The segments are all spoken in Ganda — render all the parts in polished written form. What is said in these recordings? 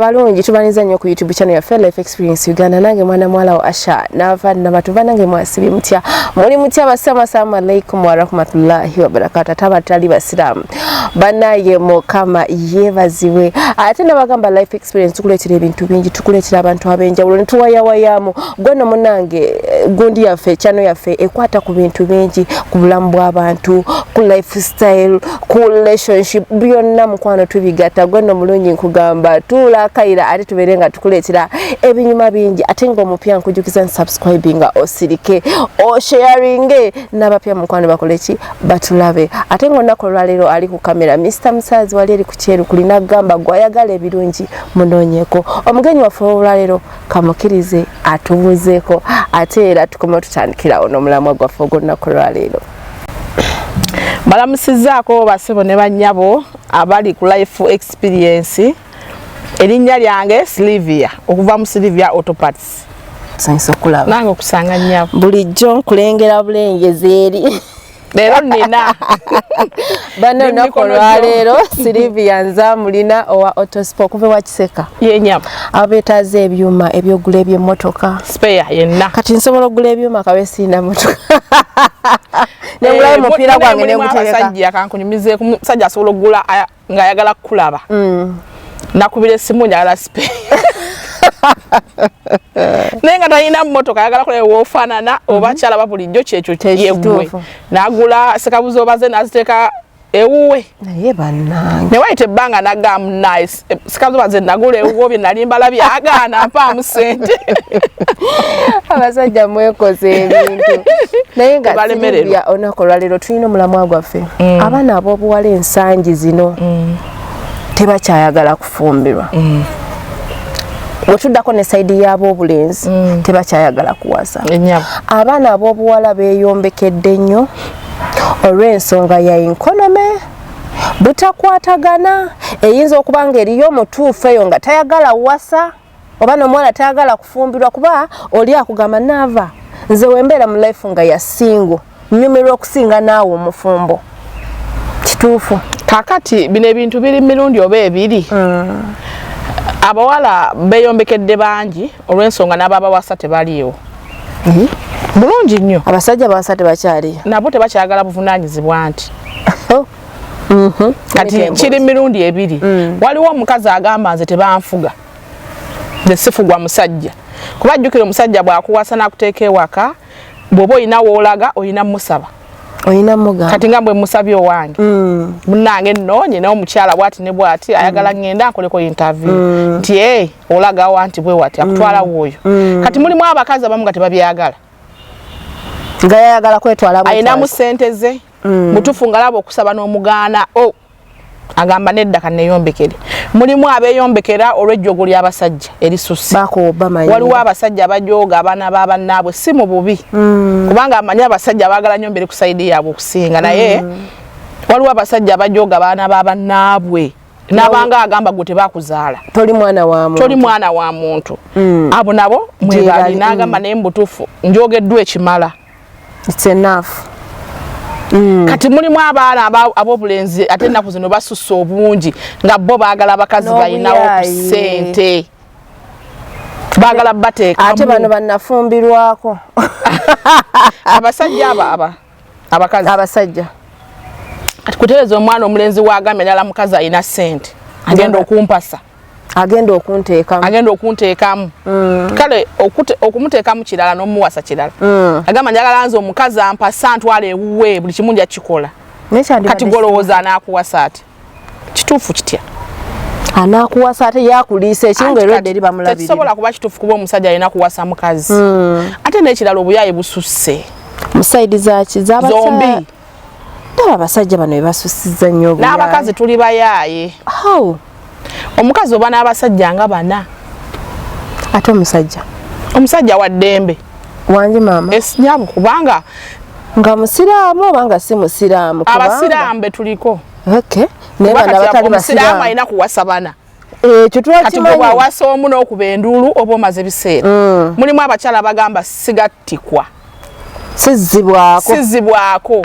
Abalungi tubaniza nnyo ku YouTube channel ya Life Experience Uganda nange mwana mwala wa Asha na batuva nange mwasibi mutya muri mutya basama assalamu alaikum wa rahmatullahi wa barakatuh tabatali basilamu banaye mukama yebaziwe ate nabagamba Life Experience tukuletera ebintu bingi tukuletera abantu abenjawulo nituwayawayamu gwono munange gundi yaffe channel yaffe ekwata ku bintu bingi ku bulamu bw'abantu ku lifestyle ku relationship byonna mukwano tubigatta gwono mulungi nkugamba tula kaira ate tuberenga tukuletera ebinyuma bingi ate ngo mupya nkujukiza subscribing osirike o sharing nabapya mukwano bakoleki batulabe ate ngo nakolwa lero ali ku kamera Mr. Musazi wali ku kyeru kulina gamba gwayagala ebirungi munonyeko omugenyi wa fola lero kamukirize atubuzeeko ate era tukoma tutandikira ono mulamwa gwa fogo nakolwa lero balamusizaako basebo ne banyabo abali ku Life Experience erinnya lyange Silvia okuva mu Silvia Autoparts sanso kulaba nange okusanga nyabo bulijjo kulengera bulengeze eri lero nina bano nakolwa lero Silvia nza mulina owa Autosport kuve wakiseka yenyama abetaze ebyuma ebyogula eby'emmotoka spare yenna kati nsobola ogula ebyuma kabesina motoka nebulayi mupira gwange nemutereka sajja kankunyumize ku sajja asobola ogula nga ayagala kulaba nakubire simu njagala spare nenga talina motoka ayagala kule wofanana oba kyalaba bulijjo kyekyo yegwe nagula sekabuzo baze naziteka ewuwe naye bannange ne waite banga nagamu nice sekabuzo baze nagula ewuwe bye nalimba byagana mpaamu sente abasajja mwekoze ebintu naye nga Silvia onakolwa lero tulina omulamwa gwaffe abaana ab'obuwala ensangi zino tebakyayagala kufumbirwa wetuddako ne saidi y'ab'obulenzi tebakyayagala kuwasa abaana ab'obuwala beeyombekedde nnyo olw'ensonga ya inkonome butakwatagana eyinza okuba nga eriyo omutuufu eyo nga tayagala wasa oba n'omuwala tayagala kufumbirwa kuba oli akugamba naava nze wembeera mu life nga ya singo nnyumirwa okusinga naawe omufumbo kituufu kakati bino ebintu biri mirundi oba ebiri abawala beeyombekedde bangi olw'ensonga n'ababawasa tebaliiwo bulungi nnyo abasajja bawasa tebakyaliyo nabo tebakyagala buvunaanyizibwa nti kati kiri mirundi ebiri waliwo omukazi agamba nze tebanfuga nze sifugwa musajja kuba ajjukira omusajja bw'akuwasa n'akuteeka ewaka bw'oba olina woolaga olina musaba oyina muga kati nga bwe musabye owange munnange nno nyina omukyala bwati ne bwati ayagala ngenda nkoleko interview nti olaga wanti bwe wati akutwala woyo kati mulimu abakazi abamu nga tebabyagala nga yayagala kwetwala bwe ayina mu ssente ze mutufu ngalaba okusaba n'omugaana agamba nedda kanneeyombekere mulimu abeeyombekera olw'ejjogo ly'abasajja erisusse waliwo abasajja abajooga abaana b'abannaabwe si mu bubi kubanga amanyi abasajja baagala nnyo mbere ku sayidi yaabwe okusinga naye waliwo abasajja abajooga abaana b'abannaabwe n'abanga agamba gwe tebakuzaala toli mwana wa muntu abo nabo mwebali n'agamba naye mbutuufu njogeddwa ekimala it's enough kati mulimu abaana ab'obulenzi ate ennaku zino basusse obungi nga bo baagala abakazi balinawo ku ssente baagala bateekamu ate bano bannafumbirwako abasajja abakazi abasajja kati kutereeza omwana omulenzi waagambye ddala mukazi alina ssente agenda okumpasa agenda okunteekamu kale okumuteekamu kirala n'omuwasa kirala agamba njagala nze omukazi ampasa ntwala ewuwe buli kimu nja kikola kati golowooza anaakuwasa ate kituufu kitya anaakuwasa ate yakuliisa ekinga erwedde eri bamulabirira tekisobola kuba kituufu kuba omusajja alina kuwasa mukazi ate n'ekirala obuyaaye bususse musaidi zaki zombi ndaba abasajja bano bebasussizza nnyo obuyaaye n'abakazi tuli bayaaye omukazi oba n'abasajja nga bana ate omusajja wa ddembe wangi maama nyabo kubanga nga musiraamu oba nga si musiraamu abasiraamu betuliko naye bano abatali basiraamu alina kuwasa bana ekyo tuwakimanyi wawasa omu n'okuba enduulu oba omaze ebiseera mulimu abakyala bagamba sigattikwa sizibwako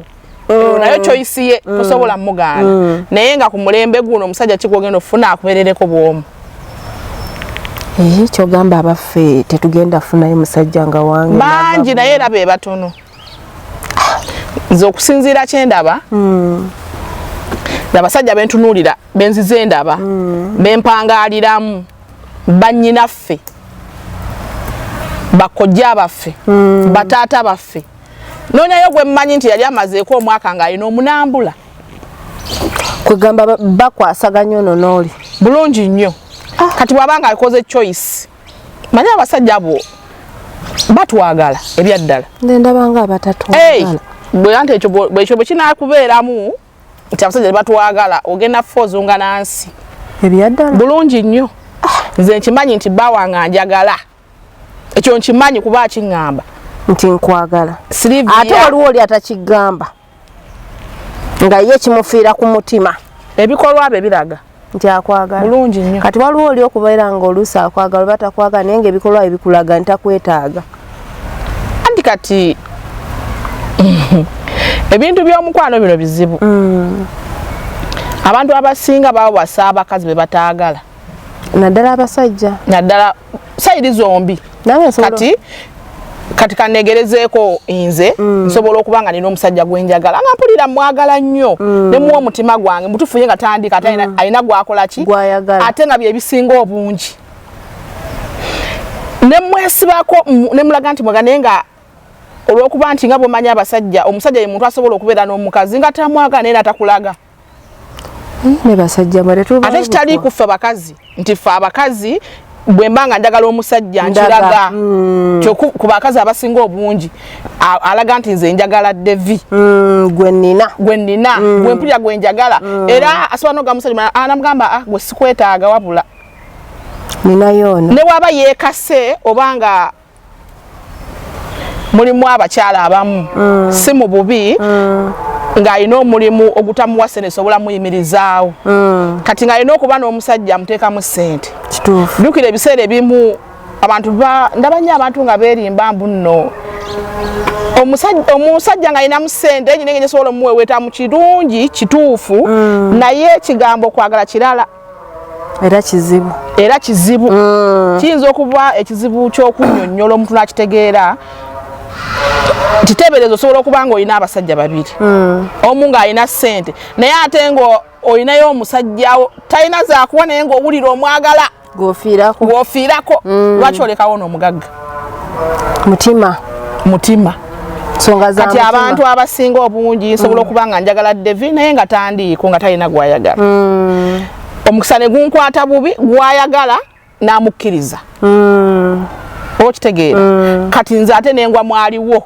nayo choice ye tosobola mugaana naye nga ku mulembe guno omusajja kikwogenda ofuna akuberereko bwomu Kyogamba abaffe tetugenda funayo musajja nga wange bangi naye era be batono nze okusinziira kyendaba abasajja bentunuulira benzize endaba bempangaaliramu bannyinaffe bakojja baffe bataata baffe noonyayo gwe mmanyi nti yali amazeeko omwaka ng'alina omunambula kwegamba bakwasaganya ono n'oli bulungi nnyo kati bw'abanga alikoze choice manyi abasajja abo batwagala ebyaddala ndabanga abatatwagala bwe ekyo bwe kinaakubeeramu nti abasajja batwagala ogenda fozunga nansi ebyaddala bulungi nnyo nze nkimanyi nti bawanga njagala ekyo nkimanyi kuba kiŋŋamba nti nkwagala ate waliwo oli atakigamba nga ye kimufiira ku mutima ebikolwa bye biraga nti akwagala bulungi nnyo kati waliwo oli okubeera nga oluusi akwagala oba takwagala naye ngaebikolwa ebikulaga ntakwetaaga anti kati ebintu by'omukwano bino bizibu abantu abasinga bawasa abakazi be bataagala naddala abasajja naddala sayiri zombi kati kanegerezeeko nze nsobola okuba nga nina omusajja gwenjagala nga mpulira mwagala nnyo ne muwa omutima gwange mutufunye nga tandika ate alina gwakola ki ate nga byebisinga obungi ne mwesibako ne mulaga nti mwagane nga olw'okuba nti nga bw'omanyi abasajja omusajja ye muntu asobola okubeera n'omukazi nga tamwagala naye natakulaga ne basajja ate kitali kuffe abakazi nti ffe abakazi bwe mba nga njagala omusajja nkiraga ku bakazi abasinga obungi alaga nti nze njagala Devi gwe nnina gwe mpulira gwe njagala era asobola n'oga musajja anamugamba gwe sikwetaaga wabula ninayo ono ne waba yeekase oba nga mulimu abakyala abamu si mu bubi ng'alina omulimu ogutamuwase nesobola muyimirizaawo kati ng'alina okuba n'omusajja amuteekamu ssente kituufu ddukira ebiseera ebimu abantu ndaba nnyo abantu nga beerimba mbu nno omusajja ng'alinamu ssente nyine ng'enye sobola omuweweeta mu kirungi kituufu naye ekigambo okwagala kirala era kizibu kiyinza okuba ekizibu ky'okunnyonnyola omuntu n'akitegeera kiteebereza osobola okuba nga olina abasajja babiri omu ng'alina ssente naye ate nga olinayo omusajjawo talina zaakuwa naye ng'owulira omwagala gw'ofiirako lwaki olekawo n'omugagga mutima kati abantu abasinga obungi nsobola okuba nga njagala Devi naye nga tandiiko nga talina gw'ayagala omukisa ne gunkwata bubi gw'ayagala n'amukkiriza okitegeera kati nze ate nengwa mwaliwo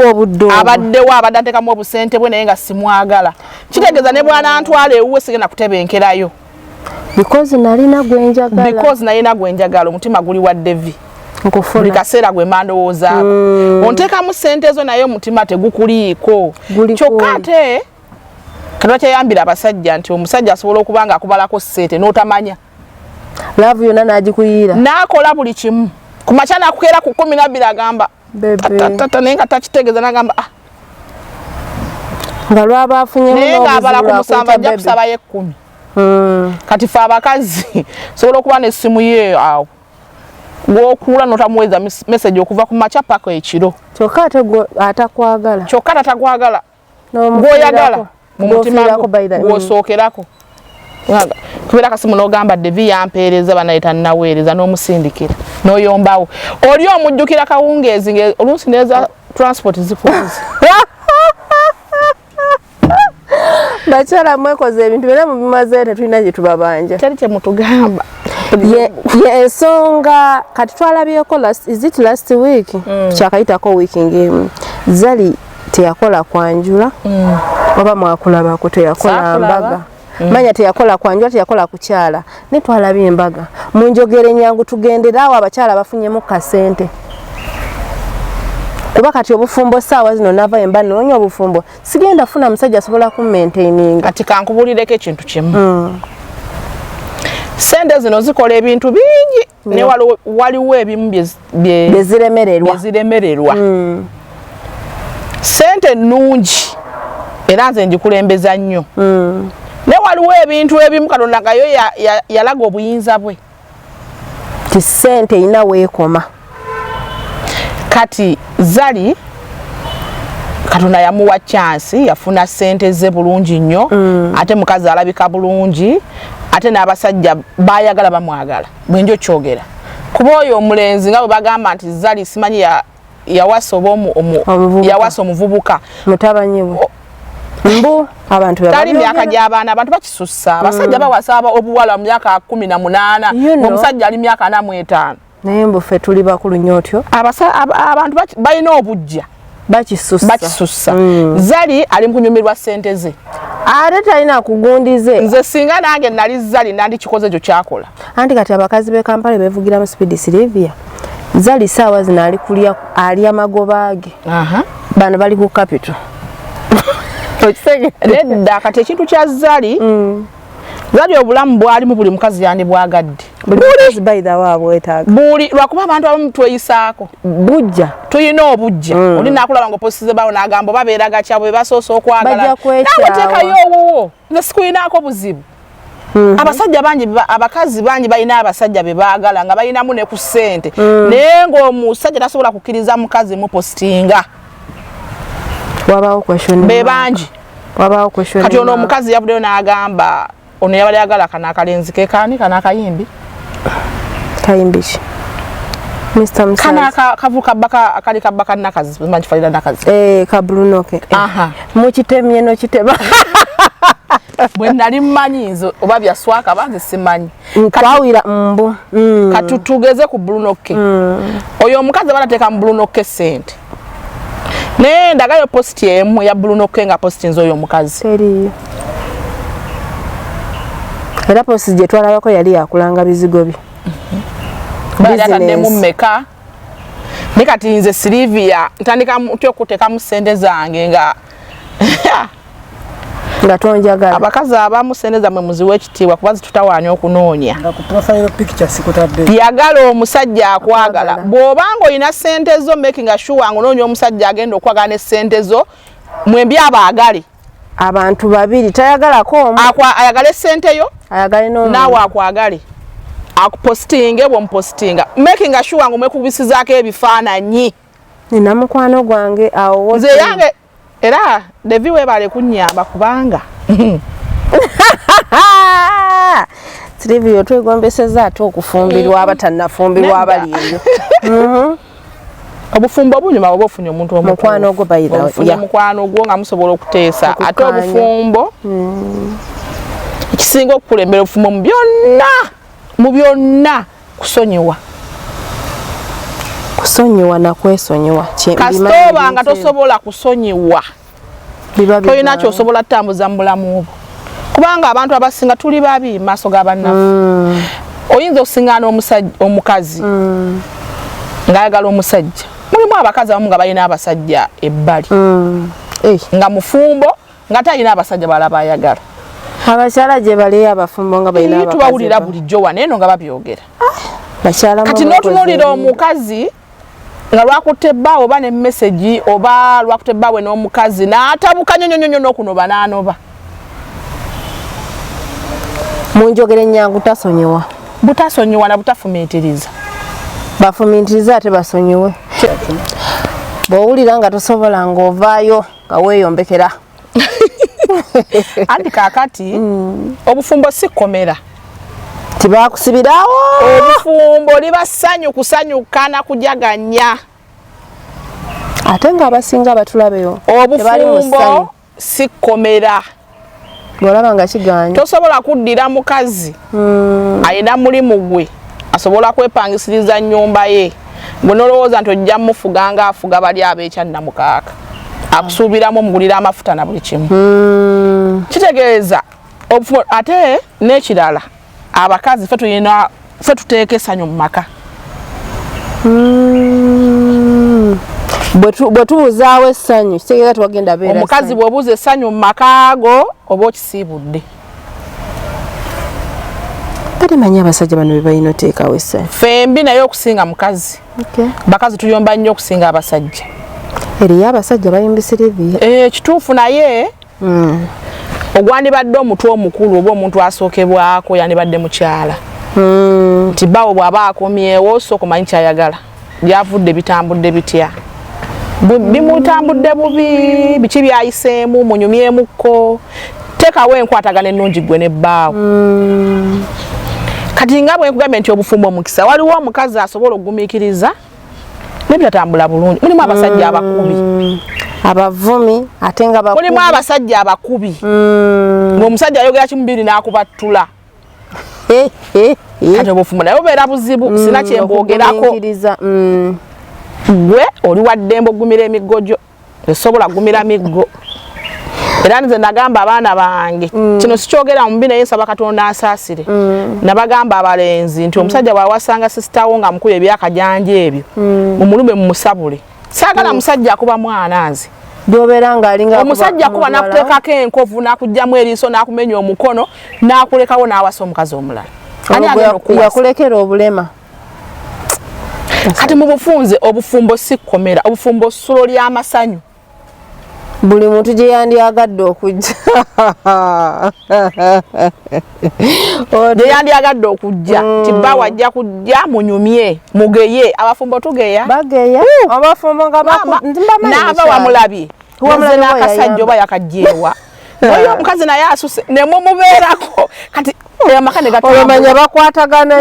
obudde abaddewo abadde atekamu obusente bwe naye nga simwagala kitegeeza ne bwanantwala ewuwe sigenda kutebenkerayo because nalina gwenjagala omutima guli wa Devi buli kaseera gwe mandowoozaako onteekamu ssente zo naye omutima tegukuliiko kyokka ate kati kyeyambira abasajja nti omusajja asobola okuba nga akubalako ssente n'otamanya laavu yonna n'agikuyiira n'akola buli kimu ku makya n'akukeera ku 12 agamba tata naye nga takitegeeza n'agamba nga lwaba afunyemu naye ng'abala ku 7 ajja kusabayo 10 kati fe abakazi sobola okuba n'essimu ye awo gw'okuula n'otamuweeza message okuva ku makya paka ekiro kyokka ate atakwagala gw'oyagala mu mutima gw'osookerako kubeera kasimu n'ogamba Devi yampeereza banayita naweereza n'omusindikira n'oyombawo oli omujjukira kawungeezi oluusi neeza transport zikubuze bakyala mwekoze ebintu byonna mubimaze tetulina gye tubabanja teri kye mutugamba ensonga kati twalabyeko last week kyakayitako wiiki ng'emu Zali teyakola kwanjula oba mwakulabako teyakola mbaga manya teyakola kwanjula teyakola kukyala ne twalabye embaga munjogere nyangu tugenderaawo abakyala bafunyemu kasente kuba kati obufumbo saawa zino nava emba noonya obufumbo sigenda funa musajja asobola ku maintaining kati kankubulireko ekintu kimu sente zino zikola ebintu bingi ne waliwo ebimu byeziremererwa sente nnungi era nze ngikulembeza nnyo ne waliwo ebintu ebimu Katonda nga yo yalaga obuyinza bwe kisente ina weekoma kati Zali Katonda yamuwa chance yafuna sente ze bulungi nnyo ate mukazi alabika bulungi ate n'abasajja bayagala bamwagala bwenjo kyogera kuba oyo omulenzi nga bwe bagamba nti Zali simanyi yawasa omuvubuka mutabanyiwe mbu abantu tali myaka gy'abaana abantu bakisussa abasajja bawasa Obuwala mu myaka 18 omusajja ali myaka 45 naye mbu ffe tuli bakulu nnyo otyo abantu balina obujja bakisussa Zali ali mukunyumirwa sente ze ate talina kugundize nze singa nange nali Zali nandi kikoze ekyo kyakola anti kati abakazi be Kampala bevugira mu Speed Sylvia Zali saawa zino ali kulya ali amagoba ge bano bali ku capital nedda kati ekintu kya Zali Zali obulamu bwali mu buli mukazi yandi bwagadde buli baida waabo etaaga buli lwakuba abantu abamu tweyisaako bujja tuyina obujja oli nakulaba ngo posize bawo nagambo babeeraga kyabwe basoosa okwagala nawe teekayo owuwo nze sikuyinaako buzibu abasajja bangi abakazi bangi balina abasajja be baagala nga balinamu ne ku ssente naye ng'omusajja tasobola kukkiriza mukazi mu postinga wabaawo question be bangi wabaawo question kati ono omukazi yavuddeyo n'agamba ono yabali agala kana akalenzi ke kaani kana akayimbi ki Mr. Msaz kana kavuka baka akali kabaka nakazi manchi falira nakazi kabulunoke mukitemye no kiteba bwe nali mmanyizo oba byaswaka banze simanyi kwawira mbu katutugeze ku bulunoke oyo omukazi banateeka mu bulunoke sente ne ndagayo post emu ya bulunoke nga post nzo oyo omukazi teriyo era post je twalabako yali yakulanga bizigo bi balyatadde mu mmeka ne kati nze Sylvia ntandika okuteka mu sente zange nga tonjagala abakazi abamu sente zamwe muziwe ekitiibwa kuba zitutawaanya okunoonya nga ku profile picture sikutadde yagala omusajja akwagala bw'obanga olina sente zo making sure nga onoonya omusajja agenda okwagala ne sente zo mwembi abaagale abantu babiri tayagalako omu ayagale sente yo ayagale n'omu naawe akwagale akupostinge bw'omupostinga making sure nga omwekubisizaako ebifaananyi nina mukwano gwange awo nze yange era Devi webale kunnyamba kubanga Sylvia twegombeseza ate okufumbirwa abatannafumbirwa abali eyo obufumbo bunyuma oba ofunye omuntu mukwano gwo bayira mukwano gwo nga musobola okuteesa ate obufumbo ekisinga okukulembera obufumbo mu byonna kusonyiwa nakwesonyiwa kasitoba nga tosobola kusonyiwa toyina kyosobola tambuza mu bulamu obwo kubanga abantu abasinga tuli babi maaso g'abannafu oyinza okusiŋŋaana omukazi ng'ayagala omusajja mulimu abakazi abamu nga balina abasajja ebbali nga mufumbo nga talina abasajja balala bayagala abakyala gye baleyo abafumbo nga balina abakazi tubawulira bulijjo wano eno nga babyogera kati n'otunuulira omukazi nga lwakutte bbaawe oba ne message oba lwakutte bbaawe n'omukazi n'atabuka nyonyonyonyo n'okunoba n'anoba munjogere nnyangu tasonyiwa butasonyiwa na butafumiitiriza bafumiitiriza ate basonyiwe bw'owulira nga tosobola ng'ovaayo nga weeyombekera anti kaakati obufumbo si kkomera tibakusibirawo obufumbo liba ssanyu kusanyukana kujaganya ate nga abasinga abatulabeyo obufumbo si kkomera olaba nga kiganya tosobola kuddira mukazi alina mulimu gwe asobola kwepangisiriza nnyumba ye gwe nolowooza nti ojja mufuga nga afuga bali ab'ekyannamukaaka akusuubiramu omugulira amafuta na buli kimu kitegeeza ate n'ekirala abakazi ffe tuteeka essanyu mu maka bwe tubuzaawo essanyu kitegeeza twagenda beera omukazi bw'obuuza essanyu mu maka go oba okisiibudde manyi abasajja bano be balina oteekawo essanyu fembi naye okusinga mukazi bakazi tuyomba nnyo okusinga abasajja eriyo abasajja bayimbi Sylvia kituufu naye ogwandibadde omutwe omukulu oba omuntu asookebwako yandibadde mukyala nti bawo bw'aba akomyewo sooka omanyi kyayagala byavudde bitambudde bitya bimutambudde bubi biki byayiseemu munyumyemukko tekawo enkwatagana ennungi gwe ne bbaawo kati nga bwe nkugambye nti obufumbo omukisa waliwo omukazi asobola okugumiikiriza nebyatatambula bulungi mulimu abasajja abakubi abavumi ate nga bakubi mulimu abasajja abakubi ng'omusajja ayogera kimubiri n'akubattula kati obufumbo naye obeera buzibu sina kyembwogerako gwe oli waddembe ogumira emiggo gyo esobola kugumira miggo era nze nagamba abaana bange kino sikyogera mubi naye nsaba Katonda asaasire nabagamba abalenzi nti omusajja bw'awasanga sisitawo nga mukuba ebyakajanja ebyo mumulube mumusabule saagala musajja akuba mwana nze byobera nga alinga omusajja kuba nakuteekako enkovu nakugjamu eriiso nakumenya omukono nakulekawo n'awasa omukazi omulala yakulekera obulema kati mu bufunze obufumbo sikkomera obufumbo ssulo ly'amasanyu buli muntu gye yandyagadde okujja gye yandyagadde okujja tibba wajja kujja munyumye mugeye abafumbo tugeya bageya abafumbo nga naaba wamulabye nze n'akasajja oba yakajjeewa oyo omukazi naye asuse ne mumubeerako kati amakane gatamanya bakwatagana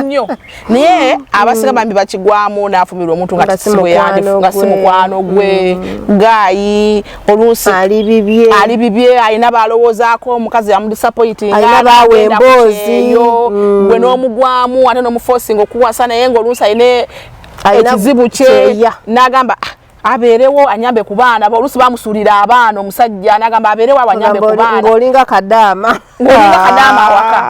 nnyo naye abasinga bambi bakigwamu n'afumirwa omuntu nga si mukwano gwe gayi oluusi ali bibye alina balowoozaako omukazi yamudisappointinga bawa emboozi gwe n'omugwamu ate n'omuforcing okuwasa naye ng'oluusi alina ekizibu kye n'agamba abeerewo anyambe ku baana oluusi bamusuulira abaana omusajja n'agamba abeerewo abanyambe ku baana ng'olinga kadaama awaka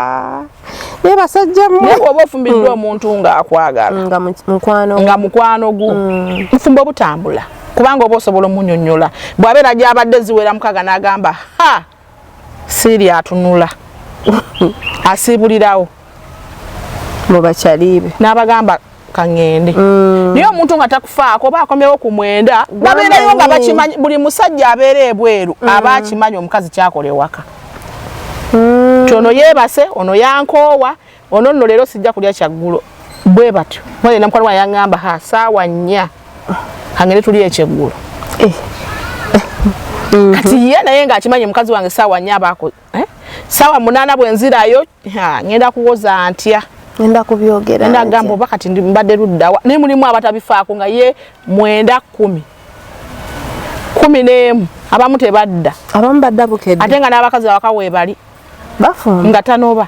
naye basajja mmwe naye bw'oba ofumbiddwa omuntu ng'akwagala nga mukwano gu bufumbo butambula kubanga oba osobola omunyonnyola bw'abeera gy'abadde ziwera mukaga n'agamba siiri atunula asiibulirawo mubakyaliibe n'abagamba kangende naye omuntu nga takufaako oba akomyewo ku mwenda babeerayo nga bakimanyi buli musajja abeera ebweru aba akimanyi omukazi kyakola ewaka ti ono yeebase ono yankoowa ono nno leero sijja kulya kyaggulo bwe batyo mwalina mukwano wange yaŋŋamba saawa 4 kangende tuli ekyeggulo kati ye naye ng'akimanyi mukazi wange saawa 4 abaako saawa 8 bwe nzirayo ngenda kuwoza ntya ngenda kubyogera ndagamba oba kati mbadde luddawa naye mulimu abatabifaako nga ye 9 10 11 abamu tebadda abamu badda bukedde ate nga n'abakazi awaka weebali bafumba nga tanoba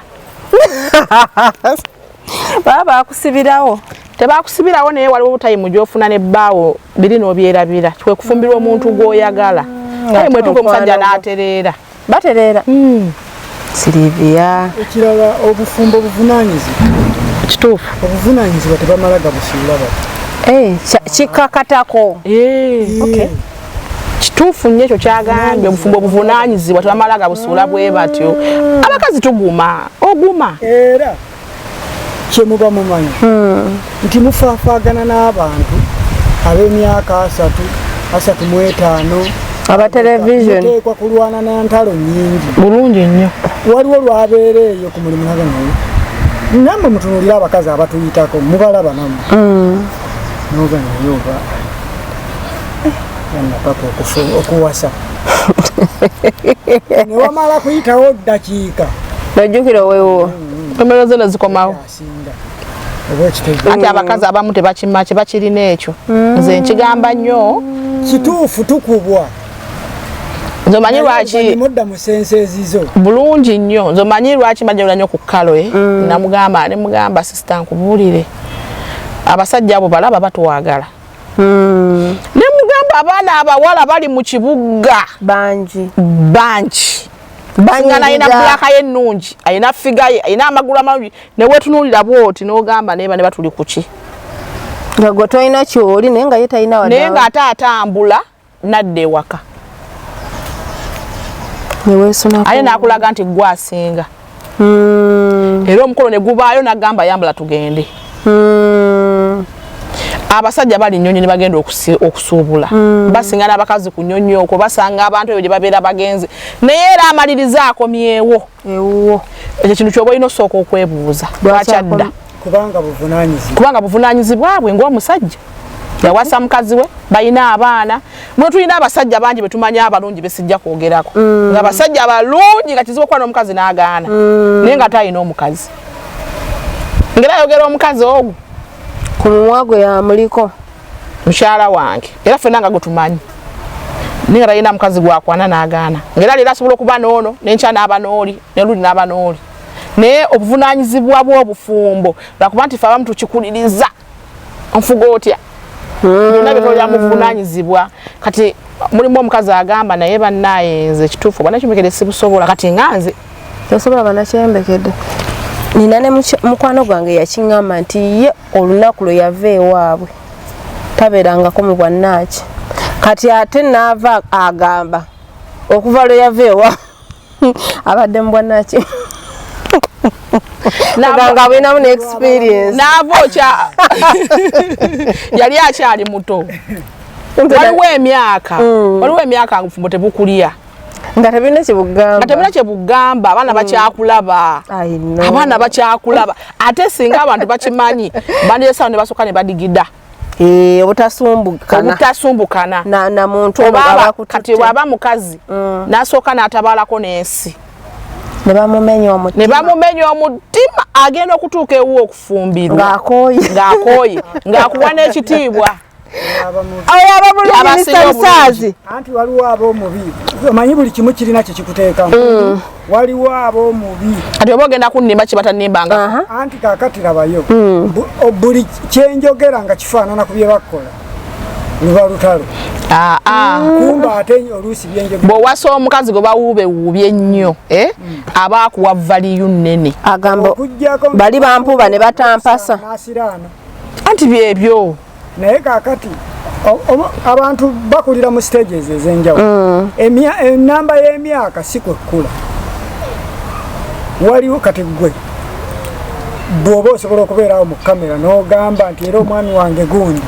baba bakusibirawo tebakusibirawo naye waliwo butayimu gy'ofuna nebbaawo biri n'obyerabira kwe kufumbirwa omuntu gw'oyagala naye mwetuka omusajja n'atereera batereera Silivia ekirala obufumbo buvunaanyizibwa kituufu obuvunaanyizibwa tebamala gabusuula bati kikakatako kituufu nnyo ekyo kyagambye obufumbo obuvunaanyizibwa tebamala gabusuula bwe batyo abakazi tuguma oguma era kyemuba mumanyi nti mufaafaagana n'abantu ab'emyaka 35 aba television muteekwa kulwana na ntalo nnyingi bulungi nnyo waliwo lwabeera eyo ku mulimu naga naye namwe mutunuulira abakazi abatuyitako mubalaba namwe noga naye oba yanapapa okuwasa newamala kuyitawo ddakiika nojjukira weewo emero zona zikomawo ati abakazi abamu tebakimaaki bakirina ekyo nze nkigamba nnyo kituufu tukubwa nze omanyi lwaki mudda mu sense ezizo bulungi nnyo nze omanyi lwaki majjawula nnyo ku kkalo namugamba nemugamba sisita nkubuulire abasajja abo balaba batwagala nemugamba abaana abawala bali mu kibuga bangi singa nayina bulaka ye ennungi ayina figa ye ayina amagulu amalungi newetunuulira bwoti n'ogamba naye bane batuli kuki nga gwe tolina kyoli naye nga ye talina wadde naye ng'ate atambula nadda ewaka aye n'akulaga nti gwe asinga era omukolo ne gubaayo n'agamba yambala tugende abasajja bali nnyonyi ne bagenda okusuubula basinga n'abakazi ku nnyonyi okwo basanga abantu ebyo gye babeera bagenzi naye era amaliriza akomyewo ekyo kintu ky'oba olina osooka okwebuuza lwakyadda kubanga buvunaanyizibwa bwe ng'omusajja yawasa mukazi we balina abaana mwe tulina abasajja bangi betumanya abalungi besijja kwogerako nga abasajja abalungi nga kizibu okuba n'omukazi n'agaana naye nga talina omukazi ngera ayogera omukazi ogwo ku mumwa gwe yamuliko mukyala wange era ffenna nga gwetumanyi naye nga talina mukazi gwakwana n'agaana ngera leero asobola okuba n'ono n'enkya n'aba n'oli n'eluli n'aba n'oli naye obuvunaanyizibwa bw'obufumbo lwakuba nti ffe abamu tukikuliriza nfuga otya byonna bitolera muvunaanyizibwa kati mulimu omukazi agamba naye bannaaye nze ekituufu Obwanakyeyombekedde sibusobola kati nga nze tosobola Obwanakyeyombekedde nina ne mukwano gwange yakiŋŋamba nti ye olunaku lwe yava ewaabwe tabeerangako mu bwannaaki kati ate n'ava agamba okuva lwe yava ewaabwe abadde mu bwannaaki naganga bwinamu ne experience n'avookya yali akyali muto waliwo emyaka ngufumbo tebukulya nga tebina kyebugamba abaana bakyakulaba abaana bakyakulaba ate singa abantu bakimanyi bandiresawo ne basooka ne badigida obutasumbukana na muntu kati bwaba mukazi n'asooka n'atabalako n'ensi ne bamumenya omutima agenda okutuuka ewu okufumbirwa ng'akooye ng'akuwa n'ekitiibwa anti waliwo ab'omubi omanyi buli kimu kirina kye kikuteekamu waliwo ab'omubi kati oba ogenda kunnimba kibatanimbanga anti kaakati labayo buli kyenjogera nga kifaanana ku bye bakola luba lutalo kumba ate oluusi byenjogera bw'owasa omukazi gwe bawuubewuubye ennyo aba akuwa valiyu nnene agamba bali bampuba ne batampasa n'asiraana anti byebyo naye kaakati abantu bakulira mu stages ez'enjawulo enamba y'emyaka si kwekula waliwo kati gwe bw'oba osobola okubeerawo mu kamera n'ogamba nti era omwami wange gundi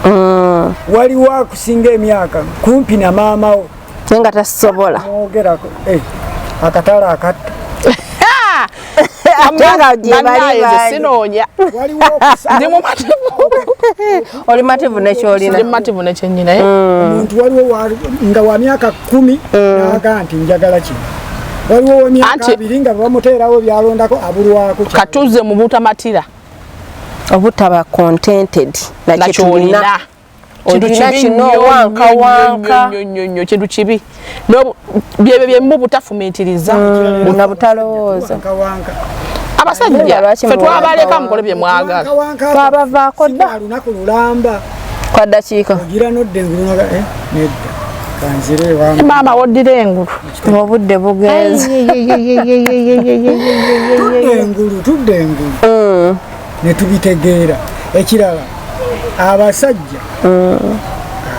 waliwo akusinga emyaka kumpi na maama wo naye nga tasobola mwogerako akatala akatta sinoonya oli mativu nekyolina mativu nekyenyina omuntu waliwo nga wa myaka 10 naga nti njagala kino waliwo myaka 2 nga bamuteerawo byalondako abulwako katuze mu butamatira obutaba contented nakyolina olina kino wanka kintu kibi byebyo byemu butafumiitiriza nga butalowooza abasajja ffe twabaleka mukole bye mwagala twabavaako dda lunaku lulamba kwa ddakiika ogira nodde engulunaga nedda kanzire wange maama woddira engulu obudde bugenze tudde engulu ne tubitegeera ekirala abasajja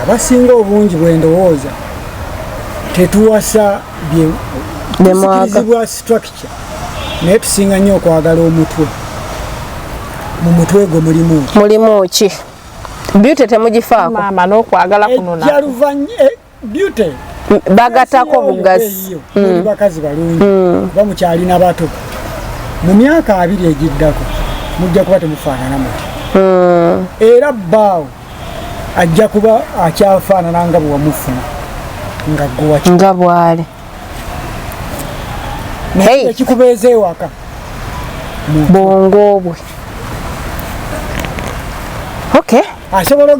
abasinga obungi bwendowooza tetuwasa byemukirizibwa structure naye tusinga nnyo okwagala omutwe mu mutwe gwo mulimu ki beauty temugifaako maama n'okwagala kuno beauty bagatako bugazi bakazi balungi bamukyalina bato mu myaka 2 egiddako mujja kuba temufaanana muti era bbaawo ajja kuba akyafaanana nga bwe wamufuna nga gwe nga bw'ali ekikubeeza ewaka bwongo bwe asobola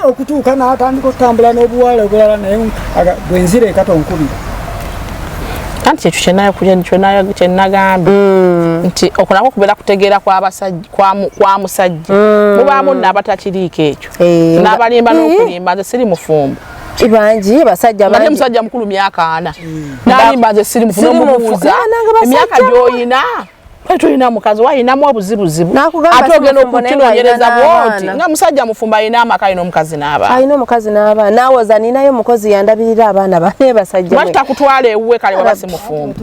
okutuuka n'atandika okutambula n'obuwala obulala naye bwenzira ekatonkubira anti ekyo kyenagambye nti okunako kubeera kutegeera kwa musajja mubaamu n'abatakiriiko ekyo n'abalimba n'okulimba nze siri mufumbo kibangi basajja bangi musajja mukulu myaka 4 n'alimba nze siri mufumbo n'omubuuza emyaka gy'oyina tulina mukazi wayinamu obuzibuzibu ate ogenda okukinoonyereza bwoti nga musajja mufumba alina amaka alina omukazi n'abaana naawoza ninayo mukozi yandabirira abaana bane basajja lwaki takutwala ewuwe kale waba si mufumbo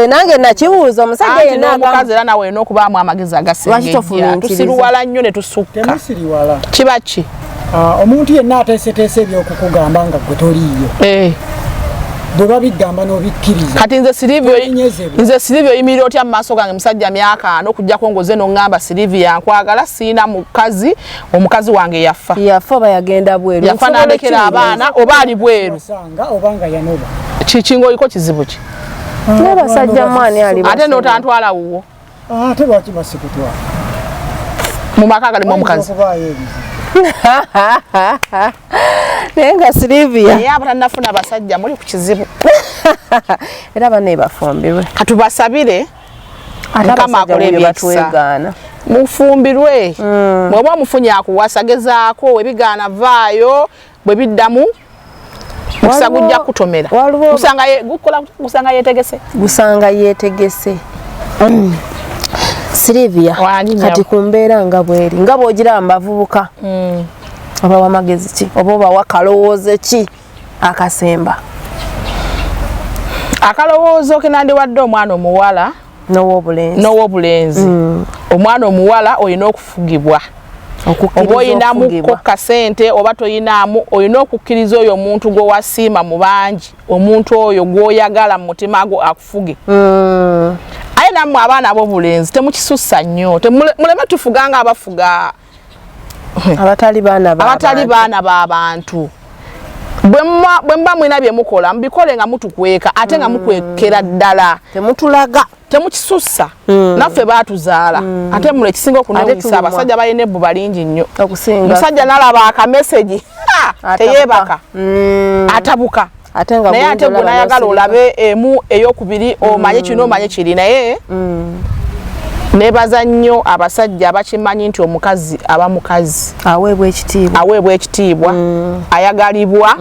nange nakibuuza omusajja yenna omukazi era nawe olina okubaamu amagezi agasengejja tusiruwala nnyo ne tusukka kiba ki omuntu yenna ateeseteese ebyokukugamba nga gwe toliiyo bwe babigamba n'obikkiriza. Kati nze Silivio oyimirira otya mu maaso gange musajja myaka 4 okujjako ngoze n'oŋŋamba Silivia nkwagala siina mukazi, omukazi wange yafa oba yagenda bweru yafa n'alekera abaana oba ali bweru obanga yanoba kiki ng'oliko kizibu ki n'abasajja mwani ali ate n'otantwala wuwo ate lwaki basikutwala mu maka galimu omukazi naye nga Silivia naye abatanafuna abasajja muli ku kizibu era bane bafumbirwe katubasabire Mukama akole ebyekisa mufumbirwe bw'oba omufunye akuwasa gezaako ebigaana vaayo bwe biddamu mukisa gujja kutomera gusanga yeetegese Silivia kati kumbeera nga bweri nga bw'ogira abavubuka oba wamagezi ki oba wakalowoozo ki akasemba akalowoozo kenandiwadde omwana omuwala n'ow'obulenzi omwana omuwala olina okufugibwa oba oyinamuko kasente oba toyinaamu olina okukkiriza oyo omuntu gw'owasiima mu bangi omuntu oyo gw'oyagala mu mutima gwo akufuge aye nammwe abaana ab'obulenzi temukisussa nnyo muleme tufuganga abafuga abatali baana b'abantu bwe mba mwina bye mukola mbikole nga mutukweka ate nga mukwekera ddala temukisussa naffe baatuzaala ate mule kisinga okunewunyisa abasajja balina ebbu balingi nnyo omusajja nalaba akameseji teyeebaka atabuka naye ate gwe nayagala olabe emu ey'okubiri omanye kino omanye kiri naye nebaza nnyo abasajja abakimanyi nti omukazi aba mukazi aweebwa ekitiibwa ayagalibwa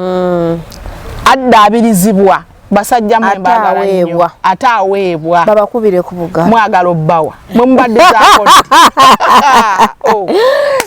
addaabirizibwa basajja mwembagala nnyo ate aweebwa babakubire ku bugala mwagala obbawa mwe mubadde zaako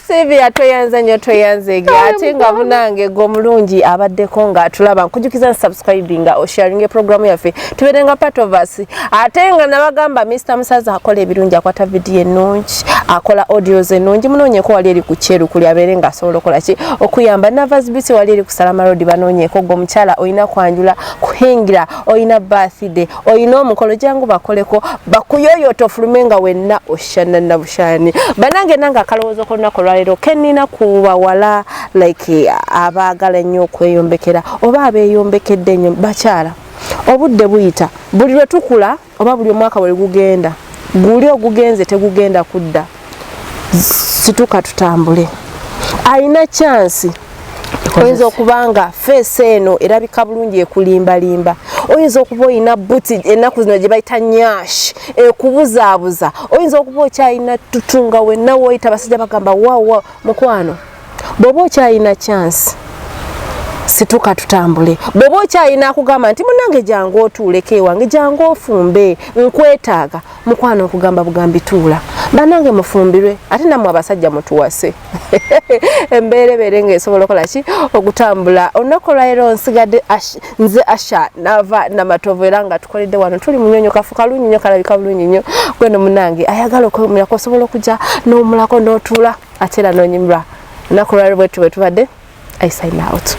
Silivia toyanze nnyo toyanzege ate nga munange gwe omulungi abaddeko nga tulaba nkujukiza subscribinga osharinge programu yaffe tubeerenga part of us ate nga nabagamba Mr. Musaza akola ebirungi akwata video ennungi akola audios ennungi munoonyeko wali eri ku kyeru kuli abeere nga asobola okola ki okuyamba Navas Beauty wali eri ku Salama Road banoonyeko gwe omukyala oyina kwanjula kuhingira oyina birthday oyina omukolo jangu bakoleko bakuyoyoto fulumenga wenna oshana na bushani banange nanga akalowoozo konna kolwalero kenina kubawala like abaagala nnyo okweyombekera oba abeeyombekedde nnyo bakyala obudde buyita buli lwe tukula oba buli omwaka bwe gugenda guli ogugenze tegugenda kudda situka tutambule ayina chance oyinza okubanga face eno erabika bulungi ekulimbalimba oyinza okuba oyina buti ennaku zino gye bayita nyash ekubuzaabuza oyinza okuba okyayina tutunga wenna woyita basajja bagamba wawa mukwano bw'oba okyayina chance situka tutambule bw'oba okyayina akugamba nti munange jangu otuuleko ewange jangu ofumbe nkwetaaga mukwano okugamba bugambi tuula banange mufumbirwe ate nammwe abasajja mutuwase embeerebeere ng'esobola okola ki okutambula olunaku olwaleero nsigadde nze Asha nava namatovu era nga tukoledde wano tuli munyonyo kafu kalungi nnyo kalabika bulungi nnyo gweno munange ayagala okwewumulako osobola okujja n'owumulako n'otuula ate era n'onyumirwa olunaku olwaleero bwe tubadde I sign out.